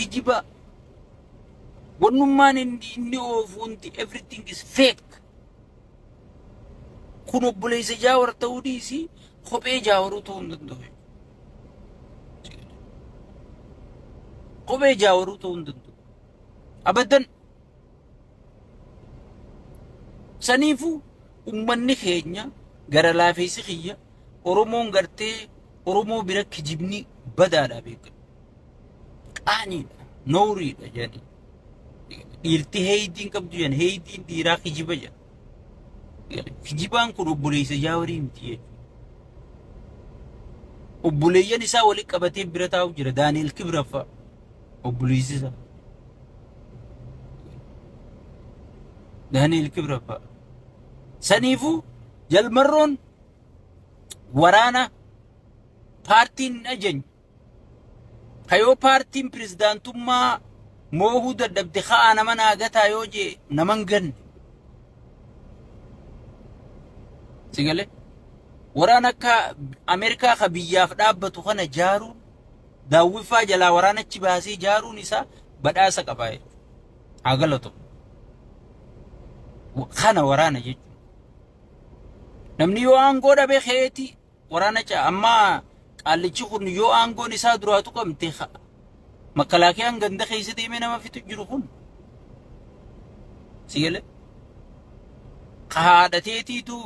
kijiba wannummaan inni oofuunti everything is fake kun obboleessa jaawar ta'uu dhiisi kophee jaawaruu ta'uu hin danda'u kophee jaawaruu ta'uu hin danda'u abadan saniifu ummanni keenya gara laafeessi kiyya oromoon gartee oromoo bira kijibni badaadha beekan qaaniidha nooriidha jedhani dhiirti heeydiin qabdu jedhan heeydiin dhiiraa kijiba jedha kijibaan kun obboleessa jaawarii miti jechuudha obboleeyyan isaa waliin qabatee bira taa'u jira Daani'el Kibraffaa obboleessi isaa Daani'el Kibraffaa saniifu jalmarroon waraana paartiin ajany hayoo paartiin pirezidaantummaa moohuu dadhabde haa nama naagataa yoo jee naman ganne sigale waraana akka Ameerikaa ka biyyaaf dhaabbatu kana jaaruun daawwifaa jalaa waraanachi baasee jaaruun isaa badhaasa qabaa haa galatu kana waraana jechuudha namni yoo aangoo dhabe keeti waraana caa amma qaallichi kun yoo aangoon isaa duraatu qabte makalaakiyaan ganda keessa deemee nama fitu jiru kun sigale haadhateetiitu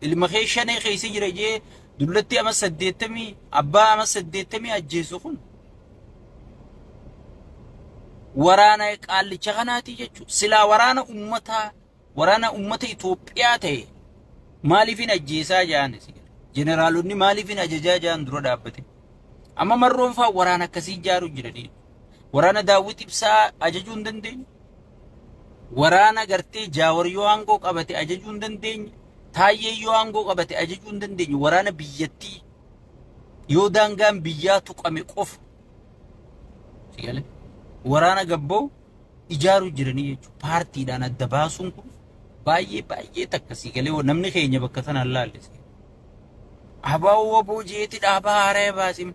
ilma kee shanee keessa jira jee dullatti ama 80 abbaa ama 80 ajjeesu kun waraana qaallicha kanaati jechuudha silaa waraana ummata Itoophiyaa ta'e maaliifin ajjeesaa jaan generaalonni maaliifin ajajaa jaan dura dhaabbate amma marroon faa waraana akkasii jaaru jiranii waraana Daawit Ibsaa ajajuu hin dandeenye waraana gartee Jaawar yoo aangoo qabate ajajuu hin dandeenye Taayyee yoo aangoo qabate ajajuu hin dandeenye waraana biyyattii yoo daangaan biyyaa tuqame qofa sigale waraana gabboo ijaaru jiranii jechuudha paartiidhaan adda baasuun kun baay'ee takkasii galee namni keenya bakka sanaan laallis abaa waboo jeeti dhaabaa haaree baasim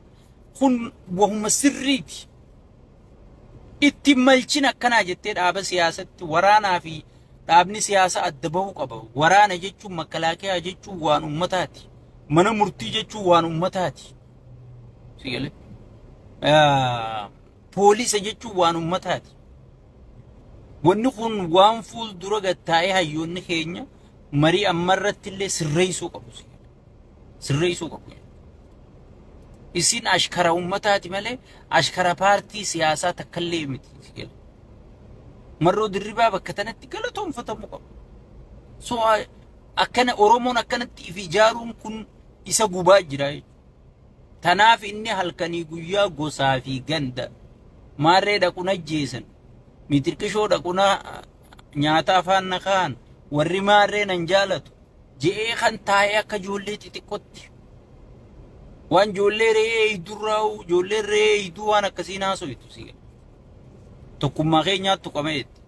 kun wahuma sirriiti itti malchin akkanaa jettee dhaaba siyaasatti waraanaa fi dhaabni siyaasa adda bahuu qaba waraana jechuun makalaakiyaa jechuun waan ummataati mana murtii jechuun waan ummataati sigale poolisa jechuun waan ummataati wanni kun waan fuul dura gattaa'ee hayyoonni keenya marii ammarratti illee sirreessuu qabu isin ashkara ummataati malee ashkara paartii siyaasaa takkallee miti sigale marroo dirribaa bakka tanatti galatoonfatamu qabu so akkana oromoon akkanatti if ijaaruun kun isa gubaa jira tanaaf inni halkanii guyyaa gosaa fi ganda maarree dhaquna ajjeesan mitirkishoo dhaquna nyaata afaan nakaan warri maarree nan jaalatu je'ee kan taa'ee akka ijoollee xixiqqootti waan ijoollee re'ee idurraa'u ijoollee re'ee iduu waan akkasii naasoitu sigale tokkummaa keenyaattu qameetti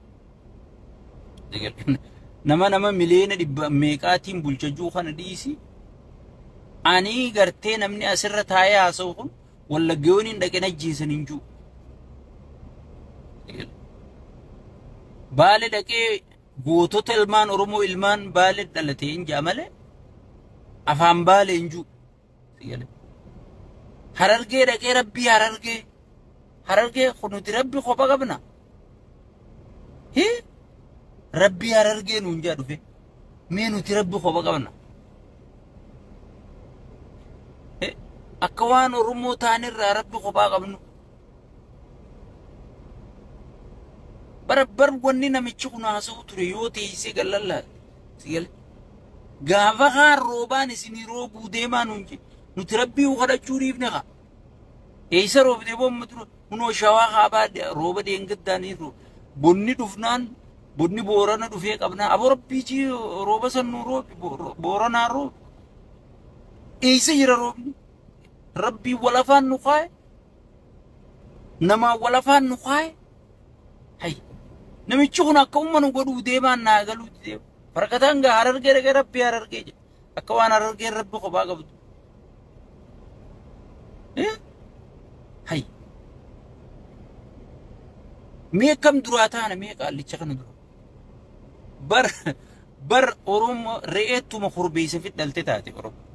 nama miliyoona dhibba meeqaatiin bulchajuu kana dhiisi ani gartee namni asirra taa'ee haasa'u kun wallaggeewwaniin dhaqeen ajjeesan hin jiru baale dhaqee gootota ilmaan oromoo ilmaan baale dhalatee hin jaamale afaan baale hin jiru sigale harargee dhaqee rabbii harargee kunuti rabbi kopha qabna rabbii harargee nuun jaa dhufe mee nuti rabbi kopha qabna akka waan oromoo taanirraa rabbi kophaa qabnu barabbar wanni namichi kun haasa'u ture yoo teessee gallallaa sigale gaafa kaan roobaan isinii roobuu deemaa nuti rabbii kadhachuu dhiifne kaa eessa roobdee boomma ture kunoo shawaa kaabaa rooba deengaddaanii bonni dhufnaan bonni boorana dhufee qabnaa aboo rabbiichi rooba sannuu roobi booranaa roobi eessa jira roobni rabbii walafaan nu kaaye namaa walafaan nu kaaye hay namichi kun akka ummanu godhuu deemaan naa galuu deema farqataan gaa harargee dhaqee rabbii harargee jedha akka waan harargee rabbi kophaa qabdu hay Mee kam duraataana mee qaallicha kana dura. Bar Oromoo re'eettuma kurbeessa fidhalte taate Oromoo.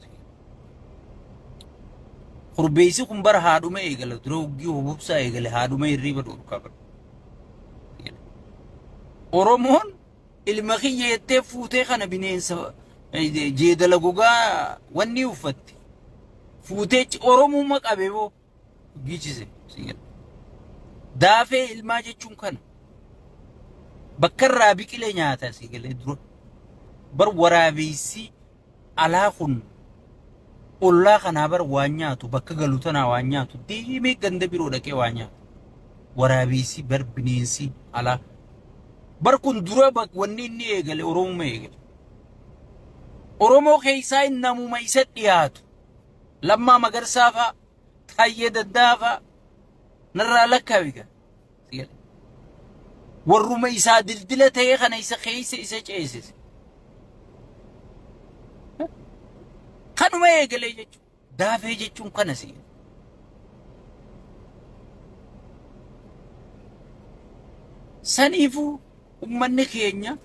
Kurbeessi kun bar haadhuma eegala dura uggii hububsaa eegale haadhuma hirriiba dhorkaa bara. Oromoon ilma kiyya jettee fuutee kana bineensa jeedala gogaa wanni uffatti. Fuutee Oromummaa qabee boo gichise. Daafee ilmaa jechuun kana. Bakka irraa biqilee nyaata si galee dura. Bar waraabessi alaa kun ollaa kanaa bar waan nyaatu bakka galu tanaa waan nyaatu deemee ganda biroo dhaqee waan nyaatu. Waraabessi bar bineensi alaa. Bar kun dura wanni inni eegale Oromuma eegale. Oromoo keessaa inni namuma isa dhiyaatu. Lammaa Magarsaa fa'a Taayyee Daddaa fa'a narraa lakkaawiga. Warruma isaa dildila ta'ee kana isa keessa isa ceesise. Kanuma eegalee jechuun daafee jechuun kana si. Saniifuu ummanni keenya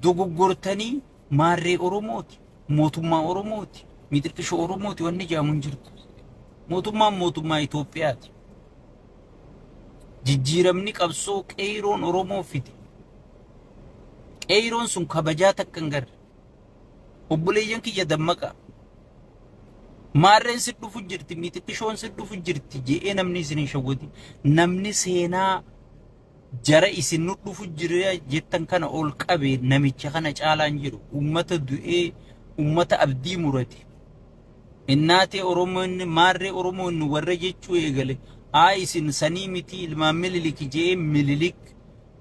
dogoggortanii maarree Oromooti, mootummaa Oromooti, mitirqishoo Oromooti wanni jaamu hin jirtu. Mootummaa Itoophiyaati. Jijjiiramni qabsoo qeeroon Oromoo fide. Qeeroon sun kabajaa takka hin garre. Obboleeyyan kiyya dammaqa. Maarreen si dhufu jirti, mitirqishoon si dhufu jirti je'ee namni isin hin shawwati. Namni seenaa jara isin nu dhufu jira jettan kana ol qabee namicha kana caalaan jiru. Ummata du'ee, ummata abdii murate. Innaatee Oromoon maarree Oromoon warra jechuu eegale. Isin sanii miti ilmaan Minilik jee Minilik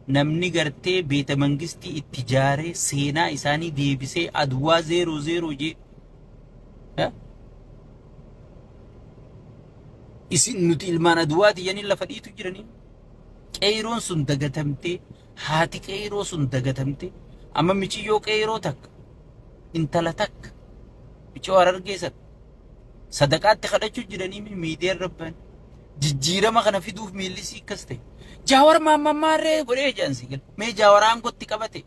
namni gartee beeta mangistii itti jaaree seenaa isaanii deebisee Adwaa 00 jee. Isin nuti ilmaan Adwaati janii lafa dhiitu jiranii. Qeeroon sun dagatamtee haati qeeroo sun dagatamtee amma michiyyoo qeeroo takka intala takka michoo Harargeessan sadaqaatti kadhachuu jiranii miidiyaan rabban. Jijjiirama kana fiduuf miillisii akkas ta'e. Jaawar maammaarree godhee jaansi gal. Mee jaawar aangootti qabate.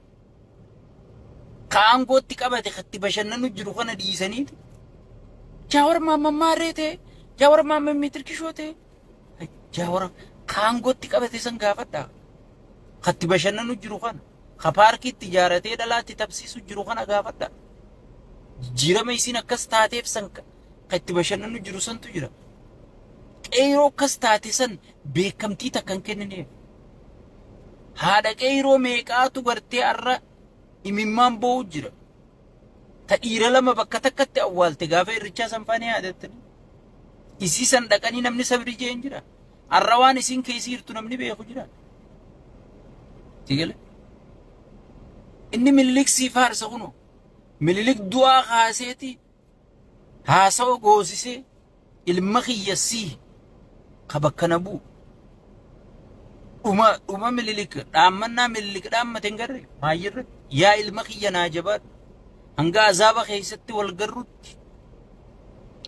Ka aangootti qabate katti bashannanu jiru kana dhiisaniiti. Jaawar maammaarree ta'e. Jaawar maamma tirkishoo ta'e. Jaawar ka aangootti qabate san gaafadhaa. Katti bashannanu jiru kana. Ka paarkiitti ijaaratee dhalaatti tabsiisu jiru kana gaafadhaa. Jijjiirama isin akkas taateef san katti bashannanu jiru santu jira. Qeeroo akkas taate san beekamtii takkan kennineef. Haadha qeeroo meeqaatu gartee arra imimmaan boo'u jira. Ta dhiira lama bakka takkatti awwaalte gaafa irrichaa sanfaanii yaadattani. Isii san dhaqanii namni sabri jeen jira. Arra waan isin keessi jirtu namni beeku jira. Tigale. Inni Minilik siif haarsa kuno. Minilik du'aa kaaseeti haasa'u goosisee ilma kiyyasii kabakkana buu. Dhuma Minilik dhaammannaa Minilik dhaammate hin garre maayyirra yaa ilma kiyya naa jabaadhu hanga azaaba keessatti wal garrutti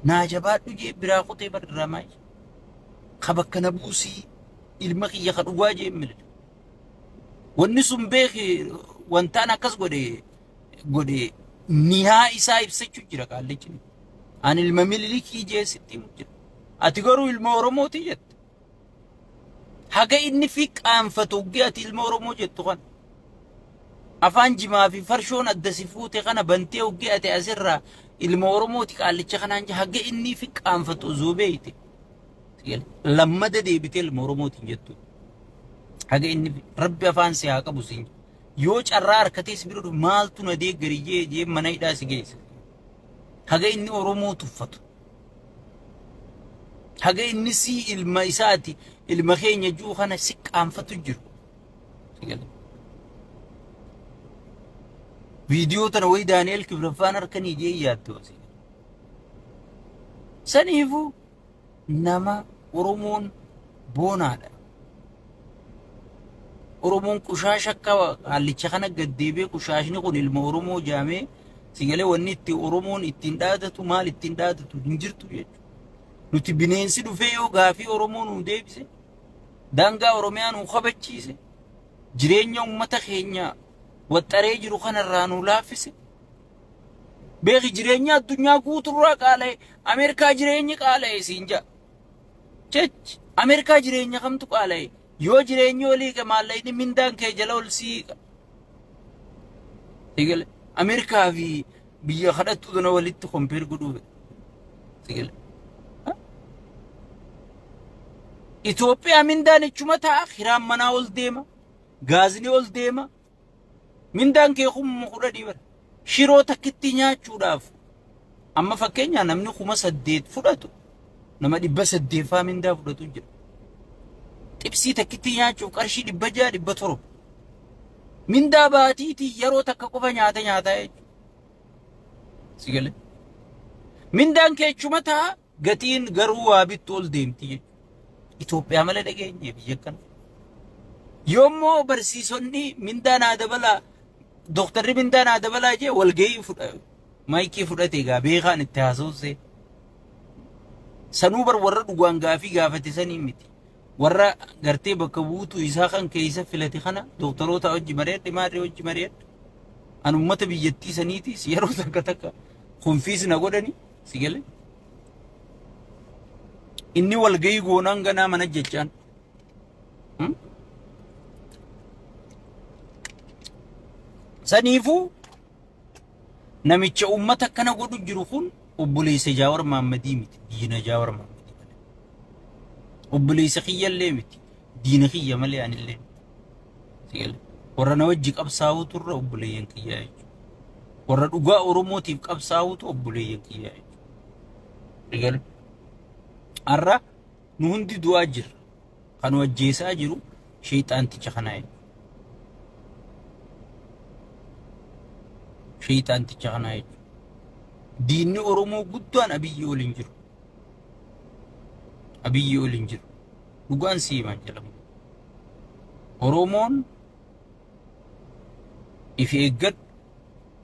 naa jabaadhu jee biraa kutee barraa maayi kabakkana buusii ilma kiyya ka dhugaa jee Minilik. Wanni sun beeki wantaan akkas godhe nihaa isaa ibsachuu jira qaallichi. Ani ilma Minilikii jee sitti mujjira. Ati garuu ilma Oromooti jette. Haga inni fi qaanfatu uggee ati ilma Oromoo jettu kan. Afaan jimaa fi farshoon adda si fuute kana bantee uggee ati asirraa ilma Oromooti qaallicha kanaan jee haga inni fi qaanfatu osoo beeyte. Lammada deebitee ilma Oromootiin jettu. Haga inni rabbi afaan si haa qabu siin. Yoo carraa harkatees biroo maaltu na deeggarii jee mana hidhaa si geesse. Haga inni Oromoo tuffatu. Haga inni si ilma isaati ilma keenya juu kana si qaanfatu jiru. Viidiyoo tana wayi Daani'el Kibrafaan harkanii jee yaaddu. Saniifuu nama Oromoon boonaadha. Oromoon qushaasha akka haallicha kana gaddeebee qushaashni kun ilma Oromoo jaamee sigalee wanni itti Oromoon ittiin dhaadatu maal ittiin dhaadatu hin jirtu jechuudha. Nuti bineensi dhufee yoo gaafii Oromoo nu deebise daangaa Oromiyaa nu kabachiise jireenya ummata keenya waxxaree jiru kanarraa nu laaffise. Beeki jireenya addunyaa guuturraa qaala'e Ameerikaa jireenyi qaala'e siin jaa. Chech Ameerikaa jireenya kamtu qaala'e yoo jireenya olii qamaalla'ini mindaan kee jala ol siiqa. Sigale Ameerikaa fi biyya kadhattu duna walitti kompeer godhuuf. Sigale Itoophiyaa mindaan ichuma ta'a hiraan manaa ol deema. Gaazni ol deema. Mindaan kee humna kudha dibara. Shiroo takkitti nyaachuudhaaf. Amma fakkeenya namni 8,000 fudhatu. Nama 800 mindaa fudhatu jira. Xibsii takkitti nyaachuuf qarshii 600 700. Mindaa baatiitii yeroo takka qofa nyaata jechuudha. Sigale. Mindaan kee ichuma ta'a gatiin garuu waa bittu ol deemti jechuudha. Itoophiyaa malee dhageenye biyya kana. Yoommoo barsiisonni mindaan adabala doktorri mindaan adabala jee walgahii maayikii fudhate egaa beekaan itti haasawse. Sanuu bar warra dhugaan gaafii gaafate sanii miti. Warra gartee bakka buutu isaa kan keessa filate kana doktoroota hojii mareedhe maarree hojii mareedhe. An ummata biyyattii saniitis yeroo takka konfiis na godhani sigale. Inni walgahii goonaan ganaa mana jechaan. Saniifuu namicha ummata kana godhu jiru kun obboleessa Jaawar Maammadii miti diina Jaawar Maammadii malee. Obboleessa kiyyallee miti diina kiyya malee anillee. Sigale warra na wajji qabsaa'u turre obboleeyyan kiyyaa jechuudha. Warra dhugaa Oromootiif qabsaa'utu obboleeyyan kiyyaa jechuudha. Sigale arra nu hundi du'aa jirra. Kan wajjeesaa jiru sheexaanticha kanaa jechuudha. Sheexaanticha kanaa jechuudha. Diinni Oromoo guddaan Abiyyi waliin jiru. Abiyyi waliin jiru. Dhugaan siimaan jedhamu. Oromoon ifi eeggadhu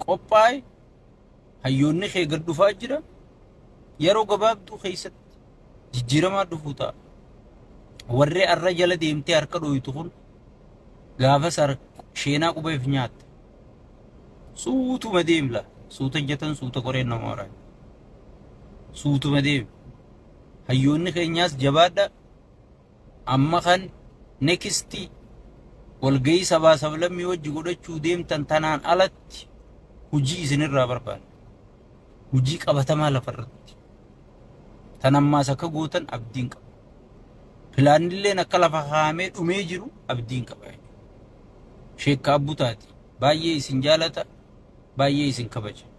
qophaa'e hayyoonni kee gad dhufaa jira. Yeroo gabaabduu keessatti jijjiiramaa dhufuu ta'a. Warree arra jala deemtee harka dhooytu kun gaafas sheenaa qubeef nyaatta. Suutuma deemla. Suuta jatan suuta qoreen nama waraana. Suutuma deem. Hayyoonni keenyaas jabaadha. Amma kan nekisti walgahii sabaa sablammii wajji godhachuu deemtan tanaan alatti hujii isinirraa barbaada. Hujii qabatamaa lafarratti. Tan ammaas akka gootan abdiin qaba. Pilaanilleen akka lafa kaa'amee dhumee jiru abdiin qaba. Sheekka Abbuu taati. Baay'ee isin jaalata. Baay'ee isin kabaja.